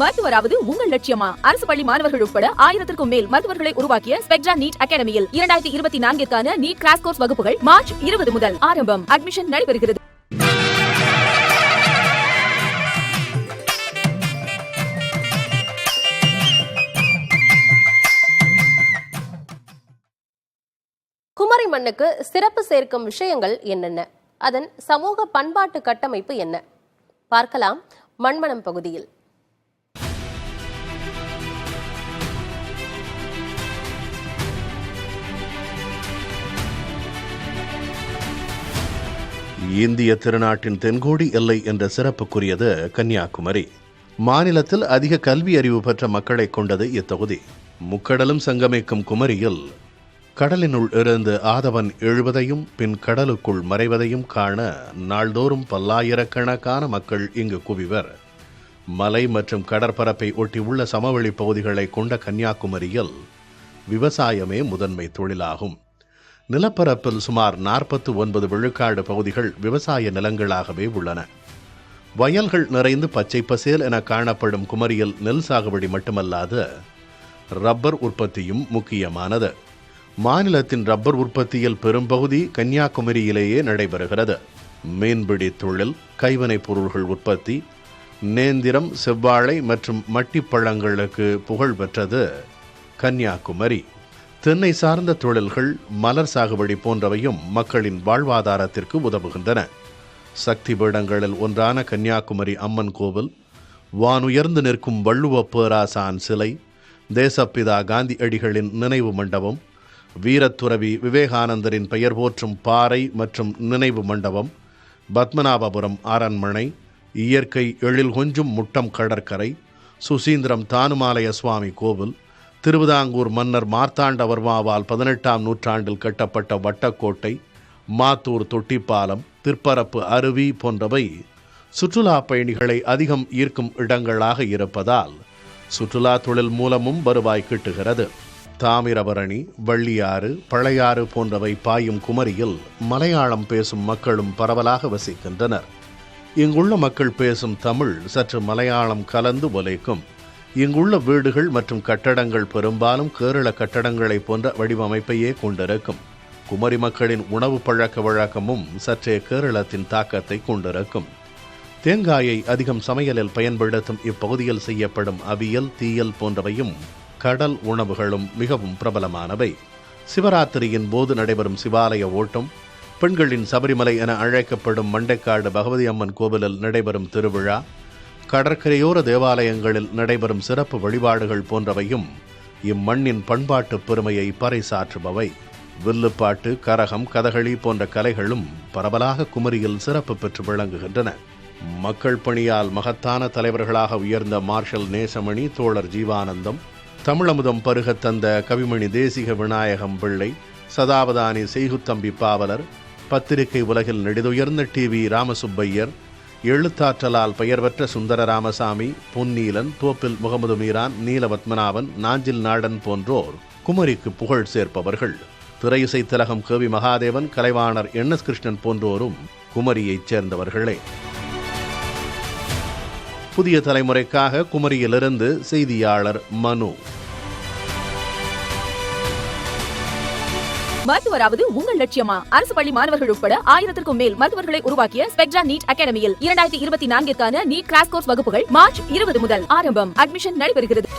மருத்துவராவது உங்கள் லட்சியமா? அரசு பள்ளி மாணவர்கள் உட்பட 1000க்கும் மேல் மருத்துவர்களை உருவாக்கிய ஸ்பெக்ட்ரா நீட் அகாடமியில் 2024க்கான நீட் கிராஷ் கோர்ஸ் வகுப்புகள் மார்ச் 20 முதல் ஆரம்பம். அட்மிஷன் நடைபெறுகிறது. குமரி மண்ணுக்கு சிறப்பு சேர்க்கும் விஷயங்கள் என்னென்ன? அதன் சமூக பண்பாட்டு கட்டமைப்பு என்ன? பார்க்கலாம் மண்மனம் பகுதியில். இந்திய திருநாட்டின் தென்கோடி எல்லை என்ற சிறப்புக்குரியது கன்னியாகுமரி. மாநிலத்தில் அதிக கல்வி அறிவு பெற்ற மக்களை கொண்டது இத்தொகுதி. முக்கடலும் சங்கமிக்கும் குமரியில் கடலினுள் இருந்து ஆதவன் எழுவதையும் பின் கடலுக்குள் மறைவதையும் காண நாள்தோறும் பல்லாயிரக்கணக்கான மக்கள் இங்கு குவிவர். மலை மற்றும் கடற்பரப்பை ஒட்டியுள்ள சமவெளி பகுதிகளை கொண்ட கன்னியாகுமரியில் விவசாயமே முதன்மை தொழிலாகும். நிலப்பரப்பில் சுமார் 49 விழுக்காடு பகுதிகள் விவசாய நிலங்களாகவே உள்ளன. வயல்கள் நிறைந்து பச்சை பசேல் என காணப்படும் குமரியில் நெல் சாகுபடி மட்டுமல்லாது ரப்பர் உற்பத்தியும் முக்கியமானது. மாநிலத்தின் ரப்பர் உற்பத்தியில் பெரும்பகுதி கன்னியாகுமரியிலேயே நடைபெறுகிறது. மீன்பிடி தொழில், கைவினைப் பொருள்கள் உற்பத்தி, நேந்திரம், செவ்வாழை மற்றும் மட்டிப்பழங்களுக்கு புகழ் பெற்றது கன்னியாகுமரி. தென்னை சார்ந்த தொழில்கள், மலர் சாகுபடி போன்றவையும் மக்களின் வாழ்வாதாரத்திற்கு உதவுகின்றன. சக்தி பீடங்களில் ஒன்றான கன்னியாகுமரி அம்மன் கோவில், வானுயர்ந்து நிற்கும் வள்ளுவ பேராசான் சிலை, தேசப்பிதா காந்தியடிகளின் நினைவு மண்டபம், வீரத்துறவி விவேகானந்தரின் பெயர் போற்றும் பாறை மற்றும் நினைவு மண்டபம், பத்மநாபபுரம் அரண்மனை, இயற்கை எழில் கொஞ்சும் முட்டம் கடற்கரை, சுசீந்திரம் தானுமாலய சுவாமி கோவில், திருவிதாங்கூர் மன்னர் மார்த்தாண்டவர்மாவால் 18ஆம் நூற்றாண்டில் கட்டப்பட்ட வட்டக்கோட்டை, மாத்தூர் தொட்டிப்பாலம், திற்பரப்பு அருவி போன்றவை சுற்றுலா பயணிகளை அதிகம் ஈர்க்கும் இடங்களாக இருப்பதால் சுற்றுலா தொழில் மூலமும் வருவாய் கிட்டுகிறது. தாமிரபரணி, வள்ளியாறு, பழையாறு போன்றவை பாயும் குமரியில் மலையாளம் பேசும் மக்களும் பரவலாக வசிக்கின்றனர். இங்குள்ள மக்கள் பேசும் தமிழ் சற்று மலையாளம் கலந்து ஒலிக்கும். இங்குள்ள வீடுகள் மற்றும் கட்டடங்கள் பெரும்பாலும் கேரள கட்டடங்களை போன்ற வடிவமைப்பையே கொண்டிருக்கும். குமரி மக்களின் உணவு பழக்க வழக்கமும் சற்றே கேரளத்தின் தாக்கத்தை கொண்டிருக்கும். தேங்காயை அதிகம் சமையலில் பயன்படுத்தும் இப்பகுதியில் செய்யப்படும் அவியல், தீயல் போன்றவையும் கடல் உணவுகளும் மிகவும் பிரபலமானவை. சிவராத்திரியின் போது நடைபெறும் சிவாலய ஓட்டம், பெண்களின் சபரிமலை என அழைக்கப்படும் மண்டைக்காடு பகவதி அம்மன் கோவிலில் நடைபெறும் திருவிழா, கடற்கரையோர தேவாலயங்களில் நடைபெறும் சிறப்பு வழிபாடுகள் போன்றவையும் இம்மண்ணின் பண்பாட்டு பெருமையை பறைசாற்றுபவை. வில்லுப்பாட்டு, கரகம், கதகளி போன்ற கலைகளும் பரவலாக குமரியில் சிறப்பு பெற்று விளங்குகின்றன. மக்கள் பணியால் மகத்தான தலைவர்களாக உயர்ந்த மார்ஷல் நேசமணி, தோழர் ஜீவானந்தம், தமிழமுதம் பருகத் தந்த கவிமணி தேசிக விநாயகம் பிள்ளை, சதாவதானி செய்குத்தம்பி பாவலர், பத்திரிகை உலகில் நெடிதுயர்ந்த டிவி ராமசுப்பையர், எழுத்தாற்றலால் பெயர் பெற்ற சுந்தர ராமசாமி, பொன்னீலன், தோப்பில் முகமது மீரான், நீலபத்மநாபன், நாஞ்சில் நாடன் போன்றோர் குமரிக்கு புகழ் சேர்ப்பவர்கள். திரையிசை திலகம் கேவி மகாதேவன், கலைவாணர் NS கிருஷ்ணன் போன்றோரும் குமரியைச் சேர்ந்தவர்களே. புதிய தலைமுறைக்காக குமரியிலிருந்து செய்தியாளர் மனு. மருத்துவராவது உங்கள் லட்சியமா? அரசு பள்ளி மாணவர்கள் உட்பட 1000க்கும் மேல் மருத்துவர்களை உருவாக்கிய ஸ்பெக்ட்ரா நீட் அகாடமியில் 2024க்கான நீட் கிராஷ் கோர்ஸ் வகுப்புகள் மார்ச் 20 முதல் ஆரம்பம். அட்மிஷன் நடைபெறுகிறது.